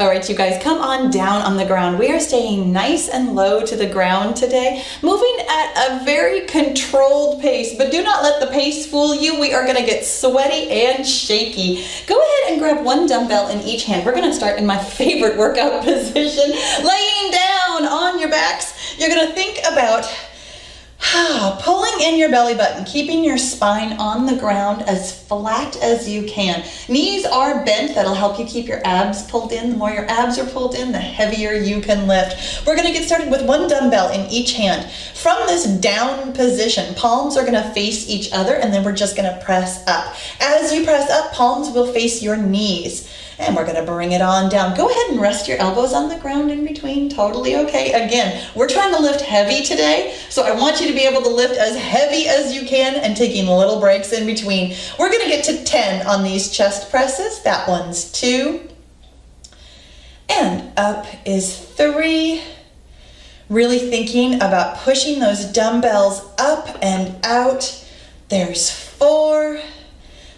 All right, you guys, come on down on the ground. We are staying nice and low to the ground today, moving at a very controlled pace, but do not let the pace fool you. We are gonna get sweaty and shaky. Go ahead and grab one dumbbell in each hand. We're gonna start in my favorite workout position, laying down on your backs. You're gonna think about pulling in your belly button, keeping your spine on the ground as flat as you can. Knees are bent. That'll help you keep your abs pulled in. The more your abs are pulled in, the heavier you can lift. We're going to get started with one dumbbell in each hand. From this down position, palms are going to face each other, and then we're just going to press up. As you press up, palms will face your knees. And we're gonna bring it on down. Go ahead and rest your elbows on the ground in between, totally okay. Again, we're trying to lift heavy today, so I want you to be able to lift as heavy as you can and taking little breaks in between. We're gonna get to 10 on these chest presses. That one's 2. And up is 3. Really thinking about pushing those dumbbells up and out. There's 4.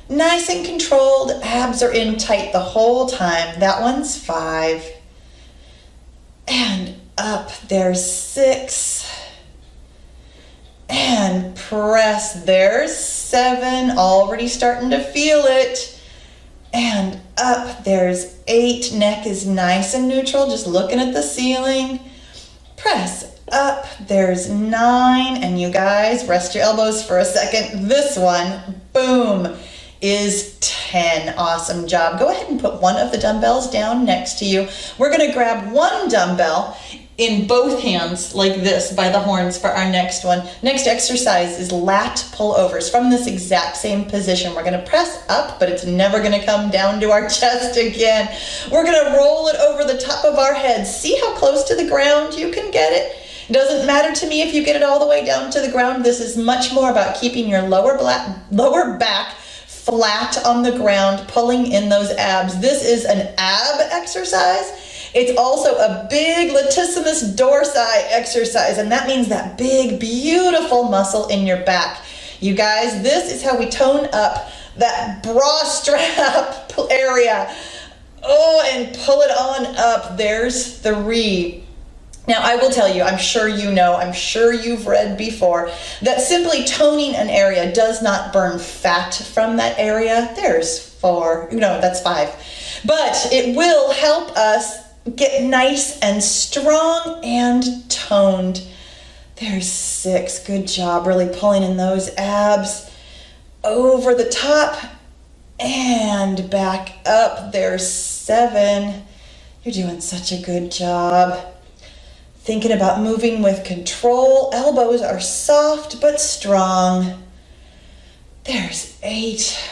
Nice and controlled, abs are in tight the whole time. That one's 5. And up, there's 6. And press, there's 7. Already starting to feel it. And up, there's 8. Neck is nice and neutral, just looking at the ceiling. Press up, there's 9. And you guys, rest your elbows for a second. This one, boom, is 10. Awesome job. Go ahead and put one of the dumbbells down next to you. We're going to grab one dumbbell in both hands like this by the horns for our next one. Next exercise is lat pullovers from this exact same position. We're going to press up, but it's never going to come down to our chest again. We're going to roll it over the top of our head. See how close to the ground you can get it? It doesn't matter to me if you get it all the way down to the ground. This is much more about keeping your lower back flat on the ground, pulling in those abs. This is an ab exercise. It's also a big latissimus dorsi exercise, and that means that big, beautiful muscle in your back. You guys, this is how we tone up that bra strap area. Oh, and pull it on up. There's 3. Now, I will tell you, I'm sure you know, I'm sure you've read before, that simply toning an area does not burn fat from that area. There's 4, no, that's 5. But it will help us get nice and strong and toned. There's 6, good job, really pulling in those abs. Over the top and back up. There's 7. You're doing such a good job. Thinking about moving with control. Elbows are soft but strong. There's 8.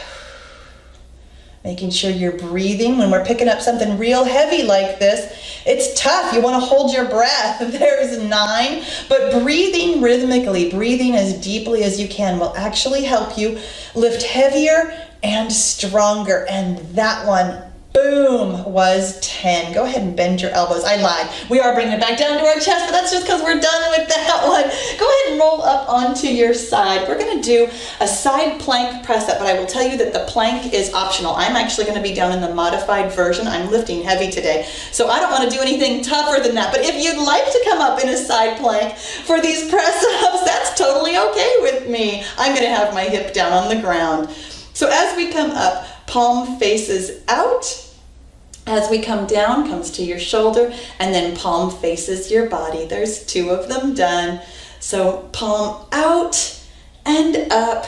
Making sure you're breathing when we're picking up something real heavy like this. It's tough. You want to hold your breath. There's 9. But breathing rhythmically, breathing as deeply as you can will actually help you lift heavier and stronger. And that one, boom, was 10. Go ahead and bend your elbows. I lied. We are bringing it back down to our chest, but that's just because we're done with that one. Go ahead and roll up onto your side. We're going to do a side plank press up, but I will tell you that the plank is optional. I'm actually going to be down in the modified version. I'm lifting heavy today, so I don't want to do anything tougher than that. But if you'd like to come up in a side plank for these press ups, that's totally okay with me. I'm going to have my hip down on the ground. So as we come up, palm faces out. As we come down, comes to your shoulder, and then palm faces your body. There's 2 of them done. So palm out and up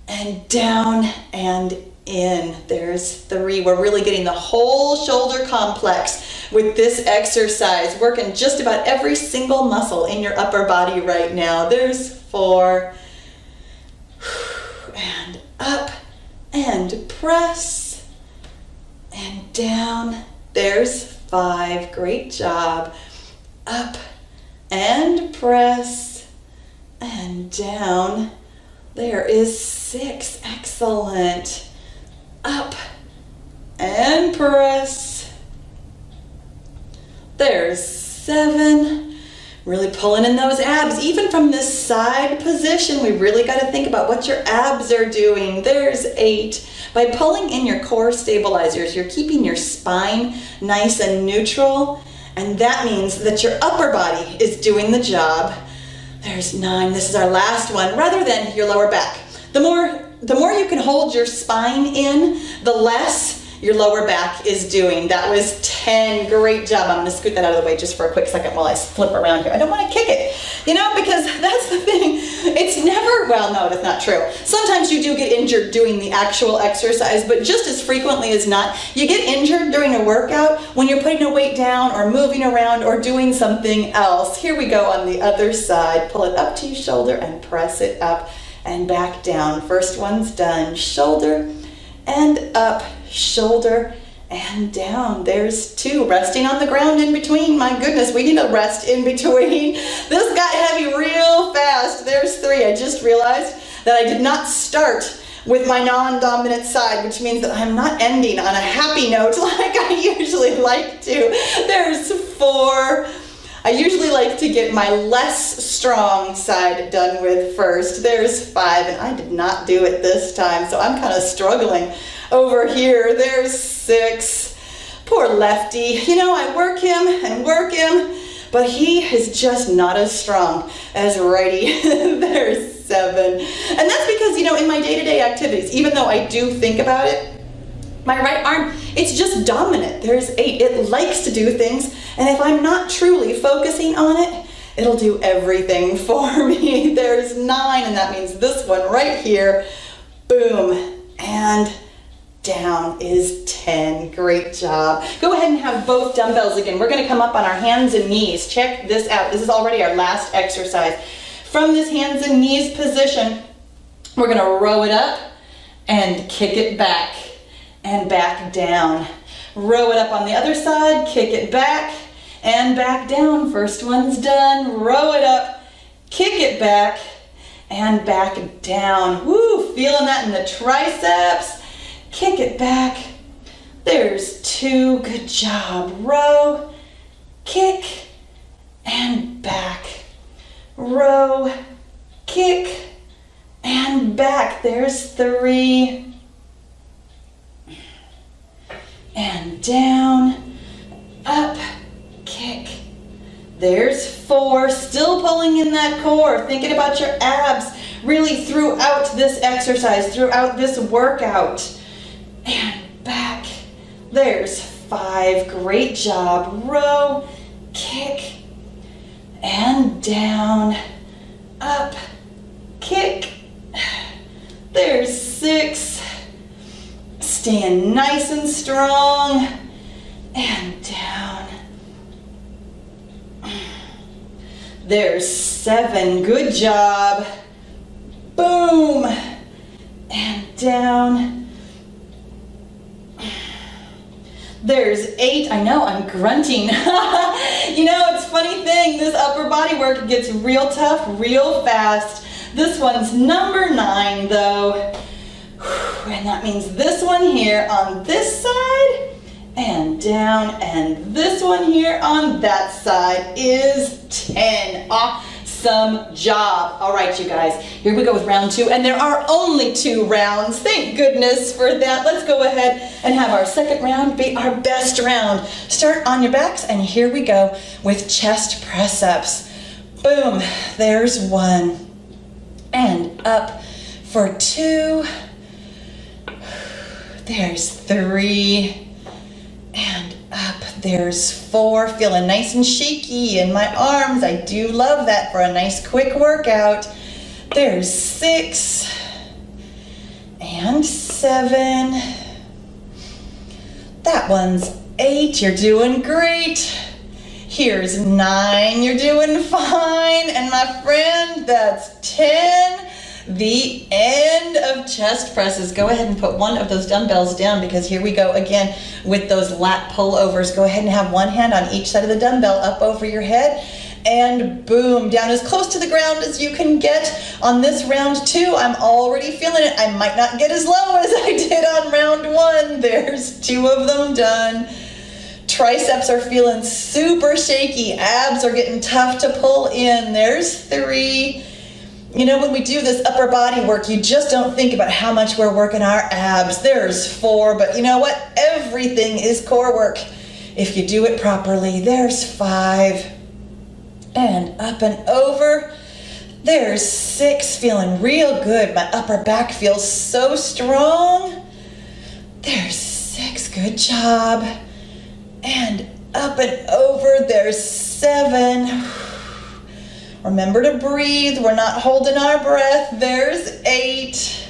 and down and in. There's 3. We're really getting the whole shoulder complex with this exercise, working just about every single muscle in your upper body right now. There's 4. And up and press. And down. There's 5. Great job. Up and press. And down. There is 6. Excellent. Up and press. There's 7. Really pulling in those abs. Even from this side position, we really got to think about what your abs are doing. There's 8. By pulling in your core stabilizers, you're keeping your spine nice and neutral, and that means that your upper body is doing the job. There's 9, this is our last one, rather than your lower back. The more you can hold your spine in, the less your lower back is doing. That was 10, great job. I'm gonna scoot that out of the way just for a quick second while I flip around here. I don't wanna kick it, you know, because that's the thing. It's never, well, no, that's not true. Sometimes you do get injured doing the actual exercise, but just as frequently as not, you get injured during a workout when you're putting a weight down or moving around or doing something else. Here we go on the other side. Pull it up to your shoulder and press it up and back down. First one's done. Shoulder and up, shoulder and down. There's 2, resting on the ground in between. My goodness, we need a rest in between. This got heavy real fast. There's 3. I just realized that I did not start with my non-dominant side, which means that I'm not ending on a happy note like I usually like to. There's 4. I usually like to get my less strong side done with first. There's 5, and I did not do it this time, so I'm kind of struggling over here. There's 6. Poor lefty. You know, I work him and work him, but he is just not as strong as righty. There's 7. And that's because, you know, in my day-to-day activities, even though I do think about it, my right arm, it's just dominant. There's 8. It likes to do things, and if I'm not truly focusing on it, it'll do everything for me. There's 9, and that means this one right here. Boom. And down is 10. Great job. Go ahead and have both dumbbells again. We're going to come up on our hands and knees. Check this out. This is already our last exercise. From this hands and knees position, we're going to row it up and kick it back and back down. Row it up on the other side, kick it back and back down. First one's done. Row it up, kick it back and back down. Woo, feeling that in the triceps. Kick it back. There's 2. Good job. Row, kick, and back. Row, kick, and back. There's 3. And down, up, kick. There's 4. Still pulling in that core, thinking about your abs really throughout this exercise, throughout this workout. And back. There's 5. Great job. Row, kick, and down, up, kick. There's 6. Stand nice and strong and down. There's 7. Good job. Boom. And down. There's 8. I know, I'm grunting. You know, it's a funny thing. This upper body work gets real tough, real fast. This one's number 9, though. And that means this one here on this side and down, and this one here on that side is 10. Awesome job. All right, you guys, here we go with round 2, and there are only 2 rounds. Thank goodness for that. Let's go ahead and have our second round be our best round. Start on your backs, and here we go with chest press-ups. Boom, there's 1, and up for 2. There's 3, and up. There's 4. Feeling nice and shaky in my arms. I do love that for a nice quick workout. There's 6, and 7. That one's 8. You're doing great. Here's 9. You're doing fine. And my friend, that's 10. The end of chest presses. Go ahead and put one of those dumbbells down, because here we go again with those lat pullovers. Go ahead and have one hand on each side of the dumbbell up over your head, and boom, down as close to the ground as you can get. On this round 2, I'm already feeling it. I might not get as low as I did on round 1. There's 2 of them done. Triceps are feeling super shaky. Abs are getting tough to pull in. There's 3. You know, when we do this upper body work, you just don't think about how much we're working our abs. There's 4, but you know what? Everything is core work if you do it properly. There's 5. And up and over. There's 6, feeling real good. My upper back feels so strong. There's 6, good job. And up and over, there's 7. Remember to breathe, we're not holding our breath. There's 8.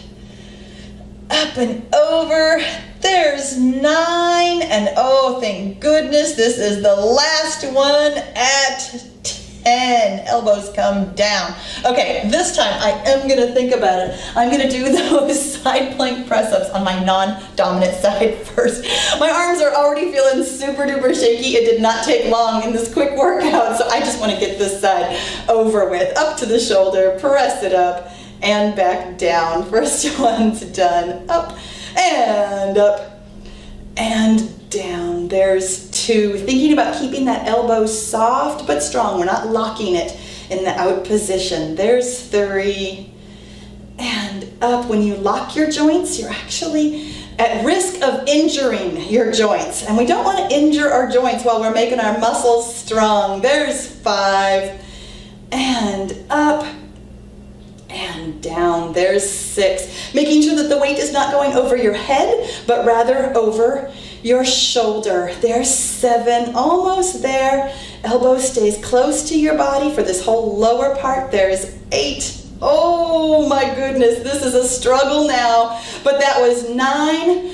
Up and over, there's 9. And oh, thank goodness, this is the last one at 10. Elbows come down. Okay, this time I am gonna think about it. I'm gonna do those side plank press-ups on my non-dominant side first. My arms are already feeling super duper shaky. It did not take long in this quick workout, so I just wanna get this side over with. Up to the shoulder, press it up, and back down. First one's done. Up, and down. There's 2. Thinking about keeping that elbow soft but strong. We're not locking it in the out position. There's 3. And up. When you lock your joints, you're actually at risk of injuring your joints. And we don't want to injure our joints while we're making our muscles strong. There's 5. And up. And down. There's 6. Making sure that the weight is not going over your head, but rather over your shoulder. There's 7, almost there. Elbow stays close to your body for this whole lower part. There's 8. Oh my goodness, this is a struggle now. But that was 9.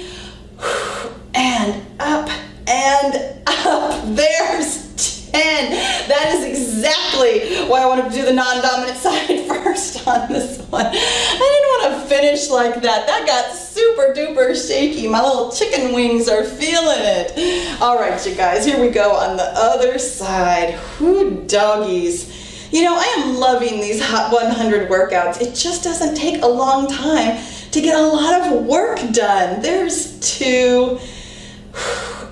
And up and up. There's 10. That is exactly why I wanted to do the non-dominant side first on this one. I didn't want to finish like that. That got super duper shaky. My little chicken wings are feeling it. All right, you guys, here we go on the other side. Whoo, doggies. You know, I am loving these Hot 100 workouts. It just doesn't take a long time to get a lot of work done. There's 2.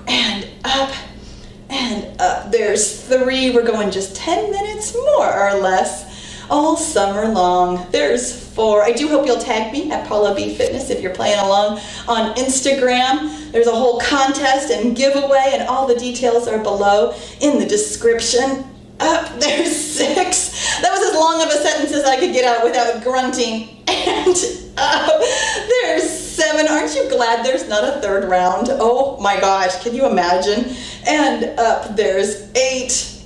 And up. And up. There's 3. We're going just 10 minutes more or less all summer long. There's 4. I do hope you'll tag me at bowlby Fitness if you're playing along on Instagram. There's a whole contest and giveaway, and all the details are below in the description. Up. There's 6. That was as long of a sentence as I could get out without grunting. And up. There's 7. Aren't you glad there's not a 3rd round? Oh my gosh, can you imagine? And up. There's 8.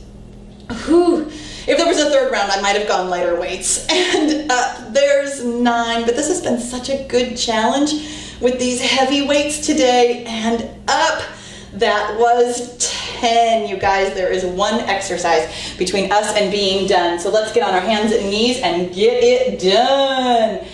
Whew. If there was a 3rd round, I might have gone lighter weights. And up. There's 9. But this has been such a good challenge with these heavy weights today. And up. That was 10, you guys. There is one exercise between us and being done. So let's get on our hands and knees and get it done.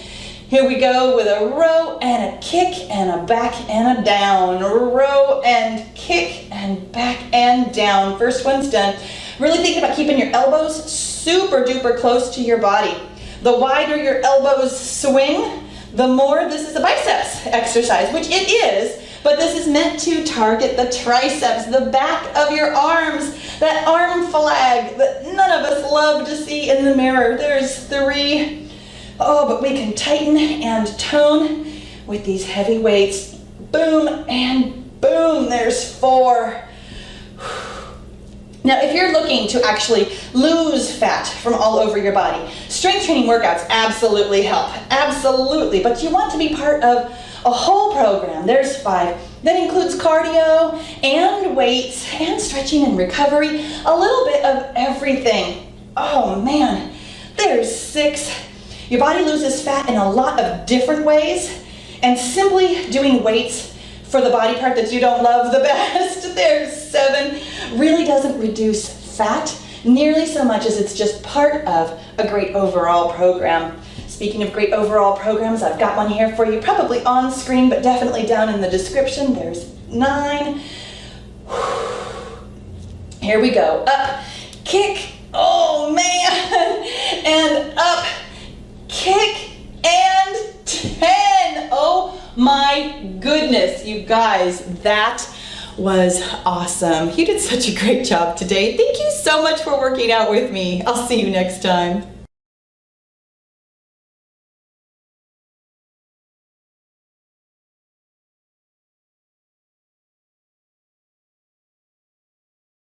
Here we go with a row and a kick and a back and a down. Row and kick and back and down. First one's done. Really think about keeping your elbows super duper close to your body. The wider your elbows swing, the more this is a biceps exercise, which it is. But this is meant to target the triceps, the back of your arms, that arm flag that none of us love to see in the mirror. There's 3. Oh, but we can tighten and tone with these heavy weights. Boom and boom. There's 4. Now, if you're looking to actually lose fat from all over your body, strength training workouts absolutely help. Absolutely. But you want to be part of a whole program. There's 5. That includes cardio and weights and stretching and recovery, a little bit of everything. Oh man, there's 6. Your body loses fat in a lot of different ways, and simply doing weights for the body part that you don't love the best, there's 7, really doesn't reduce fat nearly so much as it's just part of a great overall program. Speaking of great overall programs, I've got one here for you, probably on screen, but definitely down in the description. There's 9. Here we go. Up, kick, oh man, and up, kick, and 10. Oh my goodness, you guys, that was awesome. You did such a great job today. Thank you so much for working out with me. I'll see you next time.